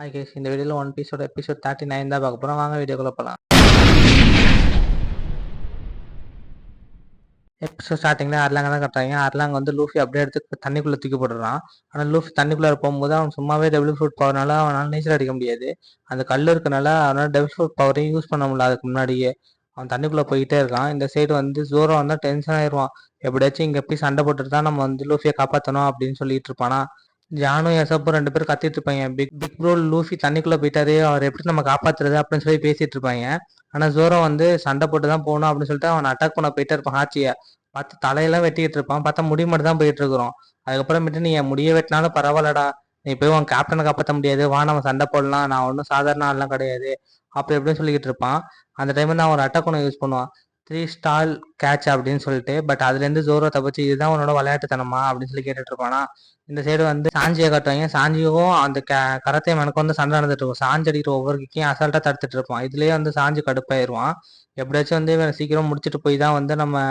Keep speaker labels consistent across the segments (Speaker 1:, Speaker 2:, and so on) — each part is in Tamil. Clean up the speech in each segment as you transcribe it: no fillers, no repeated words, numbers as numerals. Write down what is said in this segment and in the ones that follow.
Speaker 1: ஹாய் கைஸ், இந்த வீடியோவில் ஒன் பீஸோட எபிசோட் 39 தான் பார்க்க போகிறோம். வாங்க வீடியோக்குள்ள போகலாம். எபிசோட் ஸ்டார்டிங்கில் அர்லாங்க தான் கட்டுறாங்க. அர்லாங்க வந்து லூஃபி அப்படியே எடுத்து தண்ணிக்குள்ளே தூக்கி போட்டுறான். ஆனால் லூஃபி தண்ணிக்குள்ளே போகும்போது அவன் சும்மாவே டபுள் ஃபுட் பவர்னால அவனால் நீச்சல் அடிக்க முடியாது. அந்த கல் இருக்கனால அவனால் டபுள் ஃபுட் பவரையும் யூஸ் பண்ண முடியல. அதுக்கு முன்னாடியே அவன் தண்ணிக்குள்ளே போயிட்டே இருக்கான். இந்த சைடு வந்து ஜோரோ வந்தால் டென்ஷன் ஆயிடுவான். எப்படியாச்சும் இங்கே போய் சண்டை போட்டுட்டு தான் நம்ம வந்து லூஃபியை காப்பாற்றணும் அப்படின்னு சொல்லிட்டு இருப்பானா. ஜானும் எசப்பும் 2 பேரும் கத்திட்டு இருப்பாங்க. பிக் ப்ரோ லூஃபி தண்ணிக்குள்ள போயிட்டாரு, அவர் எப்படி நம்ம காப்பாத்துறது அப்படின்னு சொல்லி பேசிட்டு இருப்பாங்க. ஆனா ஜோரோ வந்து சண்டை போட்டு தான் போகணும் அப்படின்னு சொல்லிட்டு அவன் அட்டாக் பண்ண போயிட்டே இருப்பான். ஹாச்சியை பார்த்து தலையெல்லாம் வெட்டிக்கிட்டு இருப்பான். பார்த்தா முடி மட்டும் தான் போயிட்டு இருக்கிறோம். அதுக்கப்புறமேட்டு நீ என் முடிய வெட்டினாலும் பரவாயில்லடா, நீ போய் உன் கேப்டனை காப்பாற்ற முடியாது, வா நம்ம சண்டை போடலாம், நான் ஒன்றும் சாதாரண ஆள்லாம் கிடையாது அப்படி எப்படின்னு சொல்லிக்கிட்டு இருப்பான். அந்த டைம் வந்து அவன் ஒரு அட்டாக் ஒன்று யூஸ் பண்ணுவான், 3 ஸ்டால் கேட்ச் அப்படின்னு சொல்லிட்டு. பட் அதுலேருந்து ஜோரோ தப்பிச்சு இதுதான் உன்னோட விளையாட்டுத்தனமா அப்படின்னு சொல்லி கேட்டுட்டு இருப்பானா. இந்த சைடு வந்து சாஞ்சியை காட்டுவாங்க. சாஞ்சியும் அந்த கரத்தை எனக்கு வந்து சண்டை நடந்துட்டு இருக்கும். சாஞ்சி அடிக்கிற ஒவ்வொரு கிக்கையும் அசால்ட்டா தடுத்துட்டு இருப்பான். இதுலயே வந்து சாஞ்சி கடுப்பாயிருவான். எப்படியாச்சும் வந்து இவன் சீக்கிரம் முடிச்சுட்டு போய் தான் வந்து நம்ம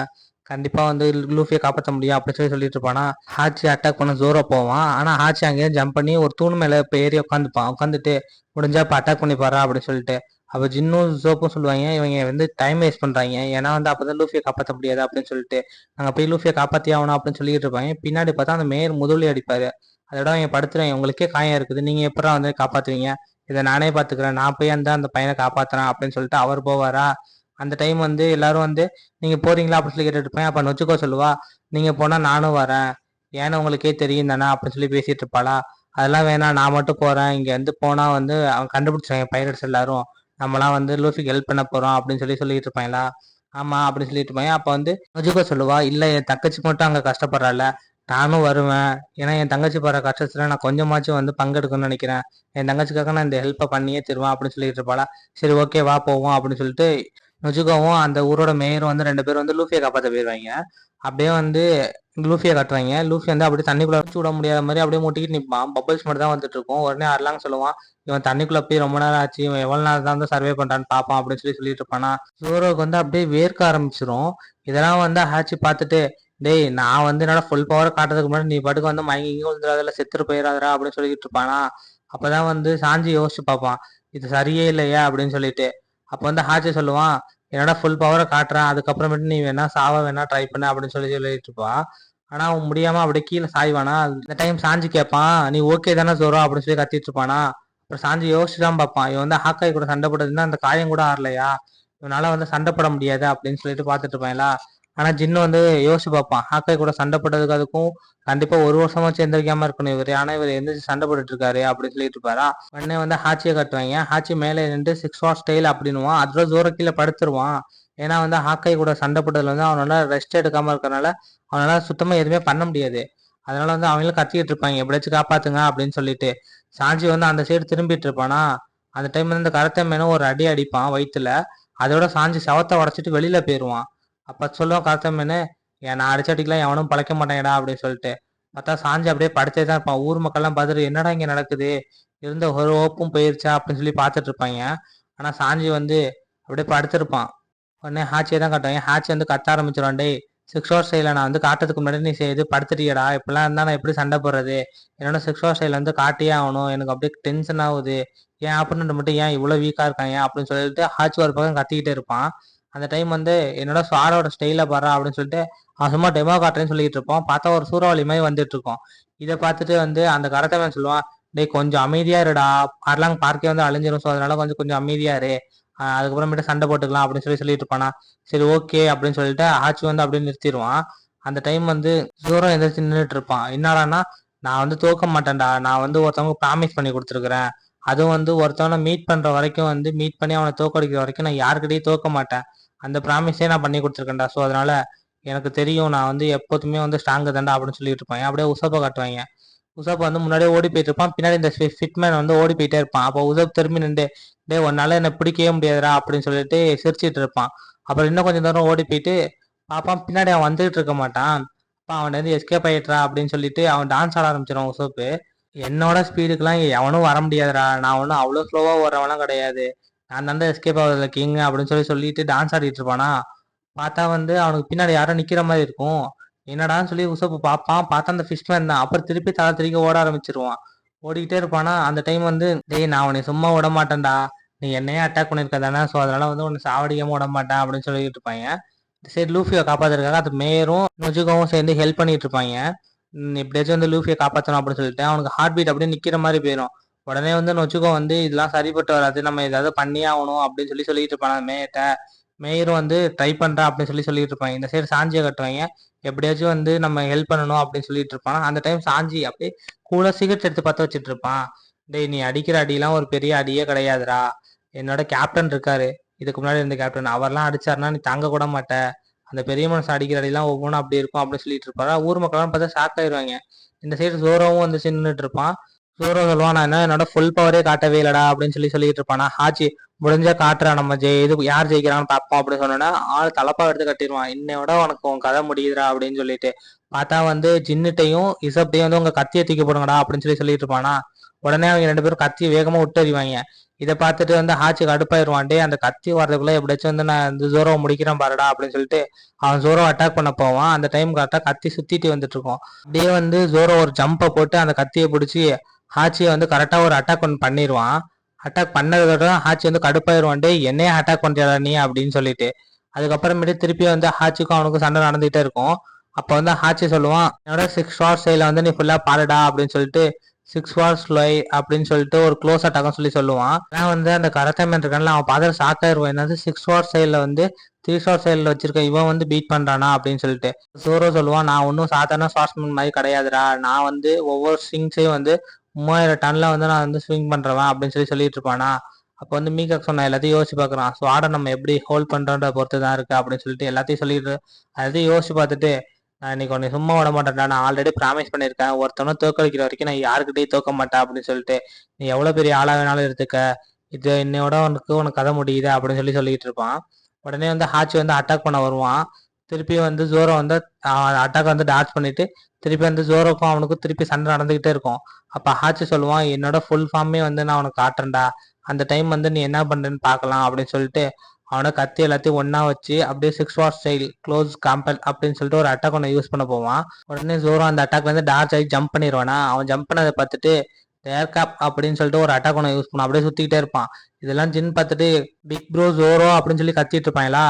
Speaker 1: கண்டிப்பா வந்து லூஃபியை காப்பாற்ற முடியும் அப்படின்னு சொல்லி சொல்லிட்டு இருப்பானா. ஹாச்சி அட்டாக் பண்ண ஜோரோ போவான். ஆனா ஹாச்சி அங்கேயே ஜம்ப் பண்ணி ஒரு தூண் மேல இப்போ ஏறி உட்காந்துப்பான். உட்காந்துட்டு முடிஞ்சா இப்போ அட்டாக் பண்ணி பாரு அப்படின்னு சொல்லிட்டு. அப்போ ஜின்னும் ஜோப்பும் சொல்லுவாங்க, இவங்க வந்து டைம் வேஸ்ட் பண்றாங்க, ஏன்னா வந்து அப்பதான் லூஃபியை காப்பாற்ற முடியாது அப்படின்னு சொல்லிட்டு. நாங்கள் போய் லூஃபியை காப்பாற்றி ஆகணும் அப்படின்னு சொல்லிட்டு இருப்பாங்க. பின்னாடி பார்த்தா அந்த மேயர் முதலி அடிப்பாரு. அதோட அவங்க படுத்துறேன், உங்களுக்கே காயம் இருக்குது, நீங்க எப்படா வந்து காப்பாத்துவீங்க, இதை நானே பாத்துக்கிறேன், நான் போய் அந்த பையனை காப்பாத்துறேன் அப்படின்னு சொல்லிட்டு அவர் போவாரா. அந்த டைம் வந்து எல்லாரும் வந்து நீங்க போறீங்களா அப்படின்னு சொல்லி கேட்டுட்டு இருப்பேன். அப்ப நொச்சுக்கோ சொல்லுவா, நீங்க போனா நானும் வரேன், ஏன்னா உங்களுக்கே தெரியும் தானே அப்படின்னு சொல்லி பேசிட்டு இருப்பாளா. அதெல்லாம் வேணாம், நான் மட்டும் போறேன், இங்க வந்து போனா வந்து அவன் கண்டுபிடிச்சாங்க பைரட்ஸ் எல்லாரும், நம்மலாம் வந்து லூஃபிக்கு ஹெல்ப் பண்ண போறோம் அப்படின்னு சொல்லி சொல்லிட்டு இருப்பாங்களா. ஆமா அப்படின்னு சொல்லிட்டு இருப்பாங்க. அப்ப வந்து நொஜுகோ சொல்லுவா, இல்ல என் தங்கச்சி மட்டும் அங்க கஷ்டப்படுறாள், நானும் வருவேன், ஏன்னா என் தங்கச்சி போற கஷ்டத்துல நான் கொஞ்சமாச்சும் வந்து பங்கெடுக்கணும்னு நினைக்கிறேன், என் தங்கச்சிக்காக நான் இந்த ஹெல்ப்பை பண்ணியே தருவேன் அப்படின்னு சொல்லிட்டு இருப்பாளா. சரி ஓகே வா போவோம் அப்படின்னு சொல்லிட்டு நொஜுகாவும் அந்த ஊரோட மேயரும் வந்து 2 பேரும் வந்து லூஃபியை காப்பாற்ற போயிடுவாங்க. அப்படியே வந்து லூஃபியை காட்டுவாங்க. லூஃபி வந்து அப்படியே தண்ணிக்குள்ள வச்சு விட முடியாத மாதிரி அப்படியே முட்டிக்கிட்டு நிற்பான். பபிள்ஸ் மட்டும் தான் வந்துட்டு இருக்கும். உடனே அர்லாங் சொல்லுவான், இவன் தண்ணிக்குள்ள போய் ரொம்ப நேரம் ஆச்சு, இவன் எவ்வளவு நேரம் தான் வந்து சர்வே பண்றான்னு பாப்பான் அப்படின்னு சொல்லி சொல்லிட்டு இருப்பானா. ஜோரோக்கு வந்து அப்படியே வேர்க்க ஆரம்பிச்சிரும். இதெல்லாம் வந்து ஹாச்சி பார்த்துட்டு, டேய் நான் வந்து என்னோட ஃபுல் பவர் காட்டுறதுக்கு முன்னாடி நீ பாட்டுக்கு வந்து மயங்கி விழுந்துடாதுல, செத்துட்டு போயிடாதரா அப்படின்னு சொல்லிட்டு இருப்பானா. அப்பதான் வந்து சாஞ்சி யோசிச்சு பார்ப்பான், இது சரியே இல்லையா அப்படின்னு சொல்லிட்டு. அப்போ வந்து ஹாச்சி சொல்லுவான், என்னோட ஃபுல் பவரை காட்டுறேன், அதுக்கப்புறமேட்டு நீ வேணா சாவ வேணா ட்ரை பண்ண அப்படின்னு சொல்லி சொல்லிட்டு இருப்பான். ஆனா அவன் முடியாம அப்படியே கீழே சாய்வானா. இந்த டைம் சாஞ்சி கேட்பான், நீ ஓகே தானே ஜோரோ அப்படின்னு சொல்லி கத்திட்டு இருப்பானா. அப்புறம் சாஞ்சி யோசிச்சுதான் பார்ப்பான், இவன் வந்து ஹாக்காய் கூட சண்டை போட்டதுன்னா அந்த காயம் கூட ஆறலையா, இவனால வந்து சண்டை போட முடியாது அப்படின்னு சொல்லிட்டு பார்த்துட்டு இருப்பாங்களா. ஆனா ஜின்னு வந்து யோசிச்சு பார்ப்பான், ஹாக்காய் கூட சண்டை போட்டதுக்கு அதுக்கும் கண்டிப்பா ஒரு வருஷமா சேர்ந்திருக்காம இருக்கணும் இவரு, ஆனா இவர் எந்திரிச்சு சண்டை போட்டுட்டு இருக்காரு அப்படின்னு சொல்லிட்டு இருப்பாரா. உடனே வந்து ஹாச்சியை காட்டுவாங்க. ஹாச்சி மேலே நின்று 6 வாட் ஸ்டைல் அப்படின்னுவான். அதோட ஜோர கீழே படுத்துருவான். ஏன்னா வந்து ஹாக்காய் கூட சண்டை போட்டதுல வந்து அவனால ரெஸ்ட் எடுக்காம இருக்கறனால அவனால சுத்தமா எதுவுமே பண்ண முடியாது. அதனால வந்து அவங்களும் கத்திக்கிட்டு இருப்பாங்க, எப்படியாச்சும் காப்பாத்துங்க அப்படின்னு சொல்லிட்டு. சாஞ்சி வந்து அந்த சைடு திரும்பிட்டு இருப்பானா. அந்த டைம் வந்து இந்த கருத்தை மேனும் ஒரு அடி அடிப்பான் வயிற்றுல. அதோட சாஞ்சி சவத்தை உடச்சிட்டு வெளியில போயிடுவான். அப்ப சொல்லுவான் கருத்தை மேனு, ஏன் நான் அடிச்ச அடிக்கலாம் எவனும் பழைக்க மாட்டேங்கடா அப்படின்னு சொல்லிட்டு. பார்த்தா சாஞ்சி அப்படியே படுத்தே தான் இருப்பான். ஊர் மக்கள்லாம் பார்த்துட்டு என்னடா இங்க நடக்குது, இருந்த ஒரு ஓப்பும் போயிருச்சா அப்படின்னு சொல்லி பார்த்துட்டு இருப்பாங்க. ஆனா சாஞ்சி வந்து அப்படியே படுத்திருப்பான். உடனே ஹாச்சியை தான் காட்டுவாங்க. ஹாச்சி வந்து கத்த ஆரம்பிச்சிருவான், டேய் 6 ஹவர் ஸ்டைல நான் வந்து காட்டுறதுக்கு முன்னாடி நீ இது படுத்துட்டியடா, இப்பெல்லாம் இருந்தா நான் எப்படி சண்டை போடுறது, என்னோட 6 ஹவர் ஸ்டைல வந்து காட்டியே ஆகணும், எனக்கு அப்படியே டென்ஷன் ஆகுது, ஏன் ஆப்பனண்ட் மட்டும் ஏன் இவ்வளவு வீக்கா இருக்காங்க அப்படின்னு சொல்லிட்டு ஹாச்சி ஒரு பக்கம் கத்திக்கிட்டே இருப்பான். அந்த டைம் வந்து என்னோட ஸ்வாரோட ஸ்டைல பாரு அப்படின்னு சொல்லிட்டு அவன் சும்மா டெமோ காட்டுறேன்னு சொல்லிட்டு இருப்பான். பார்த்தா ஒரு சூறாவளி மாதிரி வந்துட்டு இருக்கும். இதை பார்த்துட்டு வந்து அந்த கரத்தவன் சொல்லுவான், டேய் கொஞ்சம் அமைதியா இருடா, அர்லாங் பார்க்கே வந்து அழிஞ்சிரும், ஸோ அதனால கொஞ்சம் கொஞ்சம் அமைதியா இரு, அதுக்கப்புறமேட்டு சண்டை போட்டுக்கலாம் அப்படின்னு சொல்லி சொல்லிட்டு இருப்பானா. சரி ஓகே அப்படின்னு சொல்லிட்டு ஆச்சி வந்து அப்படியே நிறுத்திடுவான். அந்த டைம் வந்து ஜோரோ எந்திரிச்சு நின்றுட்டு இருப்பான். என்னடான்னா, நான் வந்து தோக்க மாட்டேன்டா, நான் வந்து ஒருத்தவங்க ப்ராமிஸ் பண்ணி கொடுத்துருக்குறேன், அதுவும் வந்து ஒருத்தவனை மீட் பண்ற வரைக்கும் வந்து மீட் பண்ணி அவனை தோக்கடிக்கிற வரைக்கும் நான் யாருக்கிட்டையும் தோக்க மாட்டேன், அந்த ப்ராமிஸே நான் பண்ணி கொடுத்துருக்கேன்டா, ஸோ அதனால எனக்கு தெரியும் நான் வந்து எப்போதுமே வந்து ஸ்ட்ராங்கு தான்டா அப்படின்னு சொல்லிட்டு இருப்பாங்க. அப்படியே உசப்பை காட்டுவாங்க. உசப் வந்து முன்னாடியே ஓடி போயிட்டு இருப்பான். பின்னாடி இந்த ஃபிட்மேன் வந்து ஓடி போயிட்டே இருப்பான். அப்போ உசப் திரும்பி நின்று, டே உன்னால என்ன பிடிக்கவே முடியாதுடா அப்படின்னு சொல்லிட்டு சிரிச்சிட்டு இருப்பான். அப்புறம் இன்னும் கொஞ்சம் தூரம் ஓடி போயிட்டு பாப்பான், பின்னாடி அவன் வந்துகிட்டு இருக்க மாட்டான். அப்பா அவன் வந்து எஸ்கேப் ஆயிட்டுறா அப்படின்னு சொல்லிட்டு அவன் டான்ஸ் ஆட ஆரம்பிச்சிடும் உசப்பு. என்னோட ஸ்பீடுக்குலாம் எவனும் வர முடியாதுடா, நான் ஒன்றும் அவ்வளோ ஸ்லோவா ஓடுறவனும் கிடையாது, நான் தாண்டா எஸ்கேப் ஆகுதுல கிங் அப்படின்னு சொல்லிட்டு டான்ஸ் ஆடிட்டு இருப்பானா. பார்த்தா வந்து அவனுக்கு பின்னாடி யாரோ நிக்கிற மாதிரி இருக்கும். என்னடான்னு சொல்லி உசப்பு பார்ப்பான். பார்த்தா அந்த ஃபிஷ்மேன் தான். அப்புறம் திருப்பி தலை திருப்பி ஓட ஆரம்பிச்சிருவான். ஓடிக்கிட்டே இருப்பானா. அந்த டைம் வந்து டேய் நான் உன்னை சும்மா விட மாட்டேன்டா, நீ என்னையே அட்டாக் பண்ணிருக்க தானே, ஸோ அதனால வந்து உன்னை சாவடிக்காம விட மாட்டேன் அப்படின்னு சொல்லிட்டு இருப்பாங்க. சரி லூஃபியை காப்பாத்துறதுக்காக அது மேயரும் நொஜுகாவும் சேர்ந்து ஹெல்ப் பண்ணிட்டு இருப்பாங்க. எப்படியாச்சும் வந்து லூஃபியை காப்பாற்றணும் அப்படின்னு சொல்லிட்டு அவனுக்கு ஹார்ட் பீட் அப்படியே நிக்கிற மாதிரி போயிடும். உடனே வந்து நொஜுகோ வந்து இதெல்லாம் சரிப்பட்டு வராது, நம்ம ஏதாவது பண்ணியே ஆகணும் அப்படின்னு சொல்லிட்டு இருப்பாங்க மேயர்ட்ட. மேயரும் வந்து ட்ரை பண்றேன் அப்படின்னு சொல்லிட்டு இருப்பாங்க. இந்த சைடு சாஞ்சியை கட்டுவாங்க, எப்படியாச்சும் வந்து நம்ம ஹெல்ப் பண்ணணும் அப்படின்னு சொல்லிட்டு இருப்பான். அந்த டைம் சாஞ்சி அப்படியே கூட சிகரெட் எடுத்து பத்த வச்சுட்டு இருப்பான். டேய் நீ அடிக்கிற அடிலாம் ஒரு பெரிய அடியே கிடையாதுடா, என்னோட கேப்டன் இருக்காரு, இதுக்கு முன்னாடி இருந்த கேப்டன், அவர்லாம் அடிச்சாருன்னா நீ தாங்க கூட மாட்ட, அந்த பெரிய மனுஷன் அடிக்கிற அடிலாம் ஒவ்வொன்றும் அப்படி இருக்கும் அப்படின்னு சொல்லிட்டு இருப்பாரு. ஊர் மக்கள்லாம் பார்த்தா ஷாக் ஆயிடுவாங்க. இந்த சைடு ஜோரோவும் வந்து நின்றுட்டு இருப்பான். ஜோரோ சொல்லுவான் நான் என்ன என்னோட ஃபுல் பவரே காட்டவே இல்லடா அப்படின்னு சொல்லிட்டு இருப்பானா. ஹாச்சி முடிஞ்சா காட்டுறா, நம்ம இது யார் ஜெயிக்கிறான்னு பார்ப்போம் அப்படின்னு சொன்னோன்னா ஆள் தலப்பா எடுத்து கட்டிடுவான். இன்னையோட உனக்கு உன் கதை முடியுதுடா அப்படின்னு சொல்லிட்டு பார்த்தா வந்து ஜின்னுட்டையும் இசப்டையும் வந்து உங்க கத்தியை தூக்கி போடுங்கடா அப்படின்னு சொல்லிட்டு இருப்பானா. உடனே அவங்க ரெண்டு பேரும் கத்தியை வேகமா விட்டு எறிவாங்க. இதை பார்த்துட்டு வந்து ஹாச்சி கடுப்பாயிருவான். டே அந்த கத்தி வர்றதுக்குள்ள எப்படியாச்சும் வந்து நான் இந்த ஜோரோவை முடிக்கிறேன் பாருடா அப்படின்னு சொல்லிட்டு அவன் ஜோரோ அட்டாக் பண்ண போவான். அந்த டைம் கரெக்டாக கத்தி சுத்திட்டு வந்துட்டு இருக்கோம். அப்படியே வந்து ஜோரோ ஒரு ஜம்பை போட்டு அந்த கத்தியை பிடிச்சி ஹாச்சியை வந்து கரெக்டாக ஒரு அட்டாக் ஒன்று பண்ணிடுவான். அட்டாக் பண்ணதுக்கப்புறம் ஹாச்சி வந்து கடுப்பாயிருவான். டே என்னையே அட்டாக் பண்றியாடா நீ அப்படின்னு சொல்லிட்டு. அதுக்கப்புறமேட்டு திருப்பி வந்து ஹாச்சிக்கும் அவனுக்கும் சண்டை நடந்துகிட்டே இருக்கும். அப்போ வந்து ஹாச்சி சொல்லுவான் என்னோட 6 ஹார்ஸ் ஸ்டைல வந்து நீ ஃபுல்லா பாருடா அப்படின்னு சொல்லிட்டு 6 ஹார்ஸ் ஸ்லை அப்படின்னு சொல்லிட்டு ஒரு க்ளோஸ் அட்டாக்னு சொல்லுவான். நான் வந்து அந்த கரத்தமேன் இருக்கான்ல அவன் பார்த்து ஷாக்காயிருவான், என்னது 6 ஹார்ஸ் ஸ்டைல வந்து 3 ஹார்ஸ் ஸ்டைல வச்சிருக்க இவன் வந்து பீட் பண்றானா அப்படின்னு சொல்லிட்டு. ஜோரோ சொல்லுவான் நான் ஒன்றும் சாதாரண ஸ்வாட்ஸ்மேன் மாதிரி கிடையாதுடா, நான் வந்து ஒவ்வொரு ஸ்விங்ஸையும் வந்து 3000 டன்ல வந்து நான் வந்து ஸ்விங் பண்றவன் அப்படின்னு சொல்லிட்டு இருப்பானா. அப்போ வந்து மீகாக் சொன்ன எல்லாத்தையும் யோசிச்சு பார்க்குறான். ஸோ ஆடை நம்ம எப்படி ஹோல்ட் பண்றோன்ற பொறுத்து தான் இருக்கு அப்படின்னு சொல்லிட்டு எல்லாத்தையும் சொல்லிட்டு எல்லாத்தையும் யோசிச்சு பார்த்துட்டு நான் இன்னைக்கு உன்னை சும்மா விட மாட்டேன்டா, நான் ஆல்ரெடி ப்ராமிஸ் பண்ணியிருக்கேன் ஒருத்தவனும் தோக்கடிக்கிற வரைக்கும் நான் யாருக்கிட்டையும் தோக்க மாட்டேன் அப்படின்னு சொல்லிட்டு, நீ எவ்வளோ பெரிய ஆளா வேணாலும் எடுத்துக்க, இது இன்னையோட உனக்கு கதை முடியுது அப்படின்னு சொல்லிட்டு இருப்பான். உடனே வந்து ஹாச்சி வந்து அட்டாக் பண்ண வருவான். திருப்பி வந்து ஜோரோ வந்து அட்டாக் வந்து டாச் பண்ணிட்டு திருப்பி வந்து ஜோரோக்கும் அவனுக்கும் திருப்பி சண்டை நடந்துகிட்டே இருக்கும். அப்ப ஹாச்சி சொல்லுவான் என்னோட ஃபுல் ஃபார்மே வந்து நான் உனக்கு காட்டுறேன்டா, அந்த டைம் வந்து நீ என்ன பண்றேன்னு பார்க்கலாம் அப்படின்னு சொல்லிட்டு அவனை கத்தி எல்லாத்தையும் ஒன்னா வச்சு அப்படியே 6 வார் ஸ்டைல் க்ளோஸ் காம்பல் அப்படின்னு சொல்லிட்டு ஒரு அட்டாக் ஒன்று யூஸ் பண்ண போவான். உடனே ஜோரோ அந்த அட்டாக் வந்து டார்ச் ஆகி ஜம்ப் பண்ணிடுவானா. அவன் ஜம்ப் பண்ணதை பார்த்துட்டு ஏர்காப் அப்படின்னு சொல்லிட்டு ஒரு அட்டாக் ஒன்று யூஸ் பண்ண அப்படியே சுத்திக்கிட்டே இருப்பான். இதெல்லாம் ஜின் பார்த்துட்டு பிக் ப்ரோ ஜோரோ அப்படின்னு சொல்லி கத்திட்டு இருப்பாங்களா.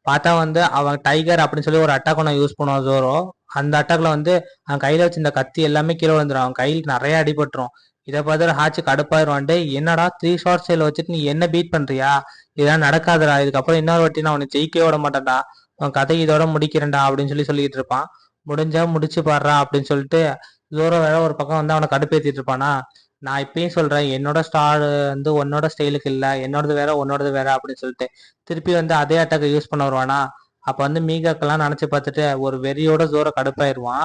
Speaker 1: பார்த்தா வந்து அவன் டைகர் அப்படின்னு சொல்லி ஒரு அட்டாக் ஒன்று யூஸ் பண்ணுவான் ஜோரோ. அந்த அட்டாக்ல வந்து அவன் கையில வச்சு இந்த கத்தி எல்லாமே கீழே விழுந்துடும், அவன் கையில் நிறைய அடிபட்டுரும். இதை பார்த்துட்டு ஹாச்சி கடுப்பாயிருவான்ட்டு என்னடா 3 ஷார்ட் சைல வச்சுட்டு நீ என்ன பீட் பண்றியா, இதெல்லாம் நடக்காதுடா, இதுக்கப்புறம் இன்னொரு வாட்டி நான் அவனை ஜெயிக்கவே விட மாட்டேன்டா, அவன் கதை இதோட முடிக்கிறேன்டா அப்படின்னு சொல்லிட்டு இருப்பான். முடிஞ்சா முடிச்சு பாடுறா அப்படின்னு சொல்லிட்டு ஜோரோ வேற ஒரு பக்கம் வந்து அவனை கடுப்பேத்திட்டு இருப்பானா. நான் இப்பயும் சொல்றேன் என்னோட ஸ்டார் வந்து உன்னோட ஸ்டைலுக்கு இல்ல, என்னோடது வேற உன்னோடது வேற அப்படின்னு சொல்லிட்டு திருப்பி வந்து அதே அட்டாக்கை யூஸ் பண்ண வருவானா. அப்ப வந்து மீகாக்கெல்லாம் நினைச்சு பார்த்துட்டு ஒரு வெறியோட ஜோரோ கடுப்பாயிருவான்.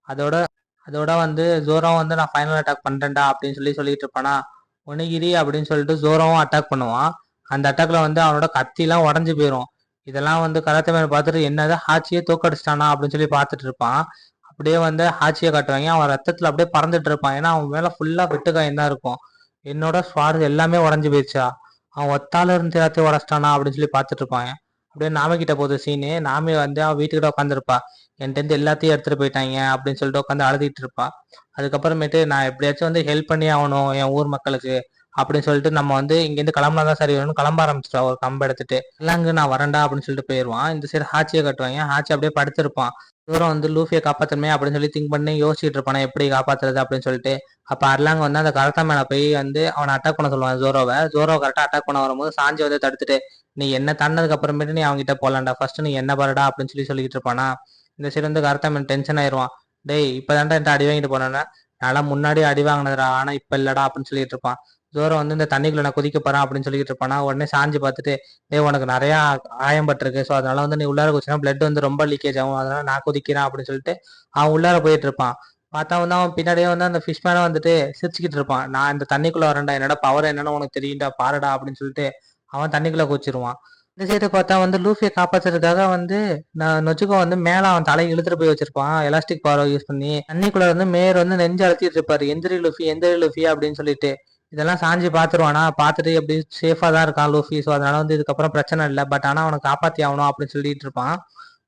Speaker 1: அதோட அதோட வந்து ஜோரோ வந்து நான் ஃபைனல் அட்டாக் பண்றேன்டா அப்படின்னு சொல்லிட்டு இருப்பானா. ஒனிகிரி அப்படின்னு சொல்லிட்டு ஜோரோவும் அட்டாக் பண்ணுவான். அந்த அட்டாக்ல வந்து அவனோட கத்திலாம் உடஞ்சு போயிடும். இதெல்லாம் வந்து கராத்தே மேன் பார்த்துட்டு என்னது ஹாச்சியே தோக்கடிச்சிட்டானா அப்படின்னு சொல்லி பார்த்துட்டு இருப்பான். அப்படியே வந்து ஹாச்சியை காட்டுவாங்க, அவன் ரத்தத்துல அப்படியே பறந்துட்டு இருப்பான், ஏன்னா அவன் மேல ஃபுல்லா வெட்டுக்காயம் தான் இருக்கும். என்னோட ஸ்வாட் எல்லாமே உடஞ்சு போயிடுச்சா, அவன் ஒத்தால இருந்து எல்லாத்தையும் உடச்சிட்டானா அப்படின்னு சொல்லி பார்த்துட்டு இருப்பாங்க. அப்படியே நாம கிட்ட போகுது சீனு. நாமி வந்து அவன் வீட்டுக்கிட்ட உட்காந்துருப்பா, என்கிட்ட இருந்து எல்லாத்தையும் எடுத்துட்டு போயிட்டாங்க அப்படின்னு சொல்லிட்டு உட்காந்து அழுதிட்டு இருப்பா. அதுக்கப்புறமேட்டு நான் எப்படியாச்சும் வந்து ஹெல்ப் பண்ணி ஆகணும் என் ஊர் மக்களுக்கு அப்படின்னு சொல்லிட்டு நம்ம வந்து இங்கேருந்து கிளம்புனாதான் சரி வேணும்னு கிளம்ப ஆரம்பிச்சிட்டா ஒரு கம்பை எடுத்துட்டு. எல்லாங்க நான் வரேன்டா அப்படின்னு சொல்லிட்டு போயிடுவான். இந்த சைடு ஹாச்சியை கட்டுவாங்க, ஹாச்சி அப்படியே படுத்திருப்பான். தூரம் வந்து லூஃபியை காப்பாற்றணுமே அப்படின்னு சொல்லி திங்க் பண்ணி யோசிச்சுட்டு இருப்பானே எப்படி காப்பாத்துறது அப்படின்னு சொல்லிட்டு. அப்ப அர்லாங்க வந்து அந்த கரத்தா மேல போய் வந்து அவனை அட்டாக் பண்ண சொல்லுவான் ஜோரோவை. ஜோரோ கரெக்டா அட்டாக் பண்ண வரும்போது சாஞ்சி வந்து தடுத்துட்டு நீ என்ன தாண்டதுக்கு அப்புறமேட்டு நீ அவங்ககிட்ட போலாம்டா, ஃபர்ஸ்ட் நீ என்ன பாருடா அப்படின்னு சொல்லிட்டு இருப்பானா. இந்த சைடு வந்து கரத்தா மேன் டென்ஷன் ஆயிருவான். டேய் இப்பதான்டா என்கிட்ட அடி வாங்கிட்டு போனேன்னா, நல்லா முன்னாடி அடி வாங்கினதுடா ஆனா இப்ப இல்லடா அப்படின்னு சொல்லிட்டு இருப்பான். ஜோரோ வந்து இந்த தண்ணிக்குள்ள நான் குதிக்க போறேன் அப்படின்னு சொல்லிட்டு இருப்பானா. உடனே சாஞ்சி பார்த்துட்டு டேய் உனக்கு நிறைய காயம் பட்டிருக்கு, ஸோ அதனால வந்து நீ உள்ளார குதிச்சா பிளட் வந்து ரொம்ப லீக்கேஜ் ஆகும், அதனால நான் குதிக்கிறேன் அப்படின்னு சொல்லிட்டு அவன் உள்ளார போயிட்டு இருப்பான். பார்த்தா வந்து அவன் பின்னாடியே வந்து அந்த ஃபிஷ் மேல வந்துட்டு சிரிச்சுக்கிட்டு இருப்பான். நான் இந்த தண்ணிக்குள்ள வரேன்டா, என்னோட பவர் என்னன்னு உனக்கு தெரியும்டா பாருடா அப்படின்னு சொல்லிட்டு அவன் தண்ணிக்குள்ள குச்சிருவான். இந்த சைடு பார்த்தா வந்து லூஃபியை காப்பாத்துறதுக்காக வந்து நான் நொச்சுக்கோ வந்து மேல அவன் தலையை இழுத்துட்டு போய் வச்சிருப்பான் எலாஸ்டிக் பவர் யூஸ் பண்ணி. தண்ணிக்குள்ள வந்து மேயர் வந்து நெஞ்சு அழுத்திட்டு இருப்பாரு, எந்திரி லூஃபி எந்திரி லூஃபி அப்படின்னு சொல்லிட்டு. இதெல்லாம் சாஞ்சி பாத்துருவானா, பார்த்துட்டு எப்படி சேஃபா தான் இருக்கான் லூஃபி, ஸோ அதனால வந்து இதுக்கப்புறம் பிரச்சனை இல்லை, பட் ஆனா அவனை காப்பாத்தி ஆகணும் அப்படின்னு சொல்லிட்டு இருப்பான்.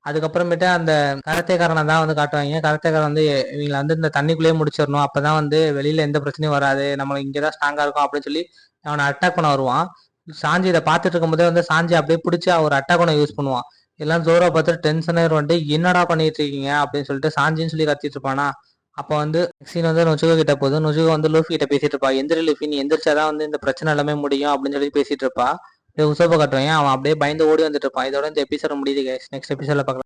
Speaker 1: அதுக்கப்புறமேட்டு அந்த கராத்தேக்காரனை தான் வந்து காட்டுவாங்க. கராத்தேக்காரன் வந்து இவங்கள வந்து இந்த தண்ணிக்குள்ளேயே முடிச்சிடணும், அப்பதான் வந்து வெளியில எந்த பிரச்சனையும் வராது, நம்ம இங்கதான் ஸ்ட்ராங்கா இருக்கும் அப்படின்னு சொல்லி அவனை அட்டாக் பண்ண வருவான். சாஞ்சி இதை பார்த்துட்டு இருக்கும்போதே வந்து சாஞ்சி அப்படியே பிடிச்சி அவர் அட்டாக் பண்ண யூஸ் பண்ணுவான். எல்லாம் ஜோரா பார்த்துட்டு டென்ஷனே வந்துட்டு என்னடா பண்ணிட்டு இருக்கீங்க அப்படின்னு சொல்லிட்டு சாஞ்சின்னு சொல்லி கத்திட்டு இருப்பானா. அப்போ வந்து சீன் வந்து நொச்சுகோ கிட்ட போகுது. நொச்சுகோ வந்து லூஃபி கிட்ட பேசிட்டு இருப்பா. எந்திரி லூஃபி, நீ எந்திரிச்சாதான் வந்து இந்த பிரச்சனை எல்லாமே முடியும் அப்படின்னு சொல்லி பேசிட்டு இருப்பா. உசோப்பை காட்டுவாங்க. அவன் அப்படியே பயந்து ஓடி வந்துட்டு இருப்பான். இதோட இந்த எபிசோட் முடியுது கைஸ். நெக்ஸ்ட் எபிசோட்ல பார்க்கலாம்.